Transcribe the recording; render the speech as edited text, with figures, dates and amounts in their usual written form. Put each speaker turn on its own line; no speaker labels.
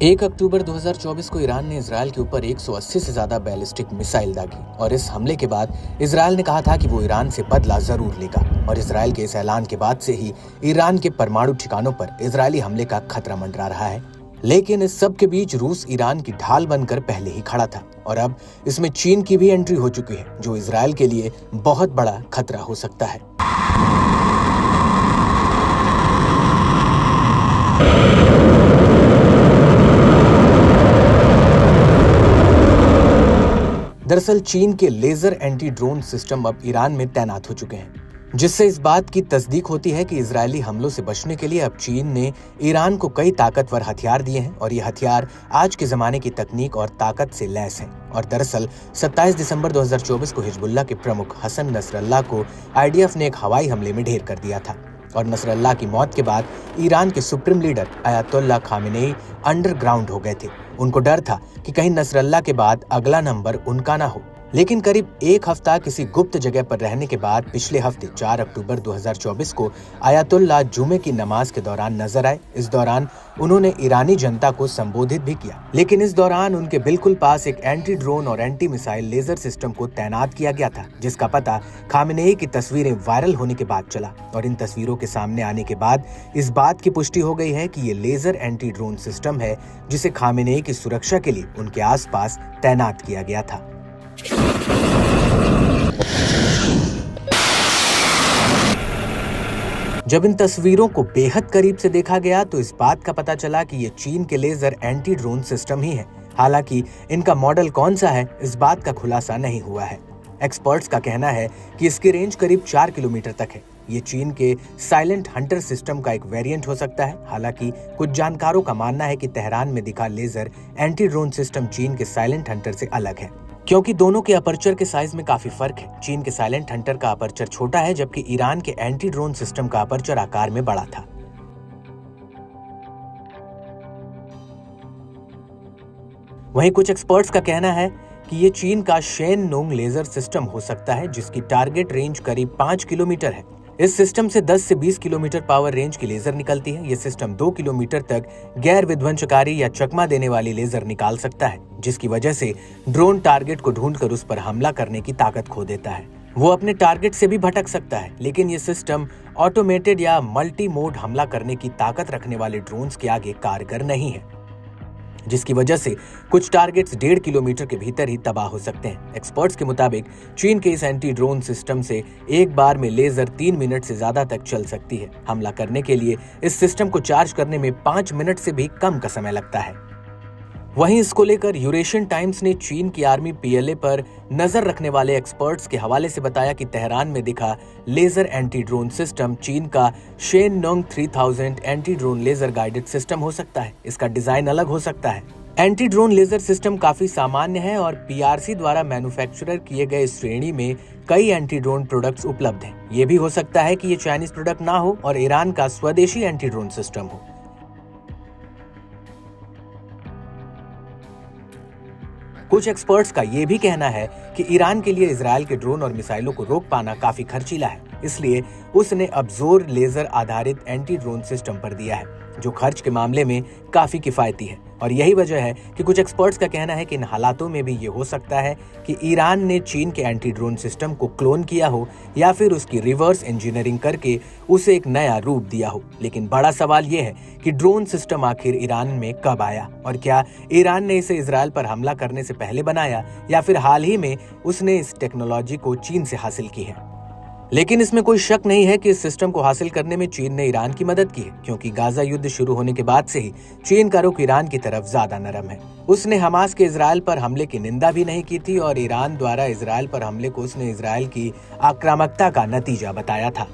1 अक्टूबर 2024 को ईरान ने इजरायल के ऊपर 180 से ज्यादा बैलिस्टिक मिसाइल दागी और इस हमले के बाद इजरायल ने कहा था कि वो ईरान से बदला जरूर लेगा। और इजरायल के इस ऐलान के बाद से ही ईरान के परमाणु ठिकानों पर इजरायली हमले का खतरा मंडरा रहा है। लेकिन इस सब के बीच रूस ईरान की ढाल बनकर पहले ही खड़ा था और अब इसमें चीन की भी एंट्री हो चुकी है, जो इजरायल के लिए बहुत बड़ा खतरा हो सकता है। दरअसल चीन के लेजर एंटी ड्रोन सिस्टम अब ईरान में तैनात हो चुके हैं, जिससे इस बात की तस्दीक होती है कि इजरायली हमलों से बचने के लिए अब चीन ने ईरान को कई ताकतवर हथियार दिए हैं और ये हथियार आज के जमाने की तकनीक और ताकत से लैस हैं। और दरअसल 27 दिसंबर 2024 को हिजबुल्लाह के प्रमुख हसन नसरल्लाह को आईडीएफ ने एक हवाई हमले में ढेर कर दिया था। और नसरल्लाह की मौत के बाद ईरान के supreme leader Ayatollah Khamenei underground हो गए थे। उनको डर था कि कहीं नसरल्लाह के बाद अगला नंबर उनका ना हो। लेकिन करीब एक हफ्ता किसी गुप्त जगह पर रहने के बाद पिछले हफ्ते 4 अक्टूबर 2024 को अयातुल्लाह जुमे की नमाज के दौरान नजर आए। इस दौरान उन्होंने ईरानी जनता को संबोधित भी किया, लेकिन इस दौरान उनके बिल्कुल पास एक एंटी ड्रोन और एंटी मिसाइल लेजर सिस्टम को तैनात किया गया था, जिसका पता खामेनेई की तस्वीरें वायरल होने के बाद चला। और इन तस्वीरों के सामने आने के बाद इस बात की पुष्टि हो गई है कि ये लेजर एंटी ड्रोन सिस्टम है, जिसे खामेनेई की सुरक्षा के लिए उनके आसपास तैनात किया गया था। जब इन तस्वीरों को बेहद करीब से देखा गया तो इस बात का पता चला कि ये चीन के लेजर एंटी ड्रोन सिस्टम ही है। हालांकि इनका मॉडल कौन सा है, इस बात का खुलासा नहीं हुआ है। एक्सपर्ट्स का कहना है कि इसकी रेंज करीब 4 किलोमीटर तक है। ये चीन के साइलेंट हंटर सिस्टम का एक वेरिएंट हो सकता है। हालांकि कुछ जानकारों का मानना है कि तेहरान में दिखा लेजर एंटी ड्रोन सिस्टम चीन के साइलेंट हंटर से अलग है, क्योंकि दोनों के अपर्चर के साइज में काफी फर्क है। चीन के साइलेंट हंटर का अपर्चर छोटा है, जबकि ईरान के एंटी ड्रोन सिस्टम का अपर्चर आकार में बड़ा था। वहीं कुछ एक्सपर्ट्स का कहना है कि ये चीन का शेन नोंग लेजर सिस्टम हो सकता है, जिसकी टारगेट रेंज करीब 5 किलोमीटर है। इस सिस्टम से 10 से 20 किलोमीटर पावर रेंज की लेजर निकलती है। ये सिस्टम 2 किलोमीटर तक गैर विध्वंसकारी या चकमा देने वाली लेजर निकाल सकता है, जिसकी वजह से ड्रोन टारगेट को ढूंढकर उस पर हमला करने की ताकत खो देता है। वो अपने टारगेट से भी भटक सकता है, लेकिन ये सिस्टम ऑटोमेटेड या मल्टी मोड हमला करने की ताकत रखने वाले ड्रोन्स के आगे कारगर नहीं है, जिसकी वजह से कुछ टारगेट्स 1.5 किलोमीटर के भीतर ही तबाह हो सकते हैं। एक्सपर्ट्स के मुताबिक चीन के इस एंटी ड्रोन सिस्टम से एक बार में लेजर 3 मिनट से ज्यादा तक चल सकती है। हमला करने के लिए इस सिस्टम को चार्ज करने में 5 मिनट से भी कम का समय लगता है। वहीं इसको लेकर यूरेशियन टाइम्स ने चीन की आर्मी पीएलए पर नजर रखने वाले एक्सपर्ट्स के हवाले से बताया कि तेहरान में दिखा लेजर एंटी ड्रोन सिस्टम चीन का Shen Nong 3000 anti drone laser guided system हो सकता है। इसका डिजाइन अलग हो सकता है। एंटी ड्रोन लेजर सिस्टम काफी सामान्य है और पीआरसी द्वारा मैन्युफैक्चरर किए गए इस श्रेणी में कई एंटी ड्रोन प्रोडक्ट्स उपलब्ध हैं। ये भी हो सकता है कि ये चाइनीज प्रोडक्ट ना हो और ईरान का स्वदेशी एंटी ड्रोन सिस्टम हो। कुछ एक्सपर्ट्स का ये भी कहना है कि ईरान के लिए इजरायल के ड्रोन और मिसाइलों को रोक पाना काफी खर्चीला है, इसलिए उसने अब जोर लेजर आधारित एंटी ड्रोन सिस्टम पर दिया है, जो खर्च के मामले में काफी किफायती है। और यही वजह है कि कुछ एक्सपर्ट्स का कहना है कि इन हालातों में भी ये हो सकता है कि ईरान ने चीन के एंटी ड्रोन सिस्टम को क्लोन किया हो या फिर उसकी रिवर्स इंजीनियरिंग करके उसे एक नया रूप दिया हो। लेकिन बड़ा सवाल ये है कि ड्रोन सिस्टम आखिर ईरान में कब आया और क्या ईरान ने इसे इजरायल पर हमला करने से पहले बनाया या फिर हाल ही में उसने इस टेक्नोलॉजी को चीन से हासिल की है। लेकिन इसमें कोई शक नहीं है कि इस सिस्टम को हासिल करने में चीन ने ईरान की मदद की है, क्योंकि गाजा युद्ध शुरू होने के बाद से ही चीन का रुख ईरान की तरफ ज्यादा नरम है। उसने हमास के इजरायल पर हमले की निंदा भी नहीं की थी और ईरान द्वारा इजरायल पर हमले को उसने इजरायल की आक्रामकता का नतीजा बताया था।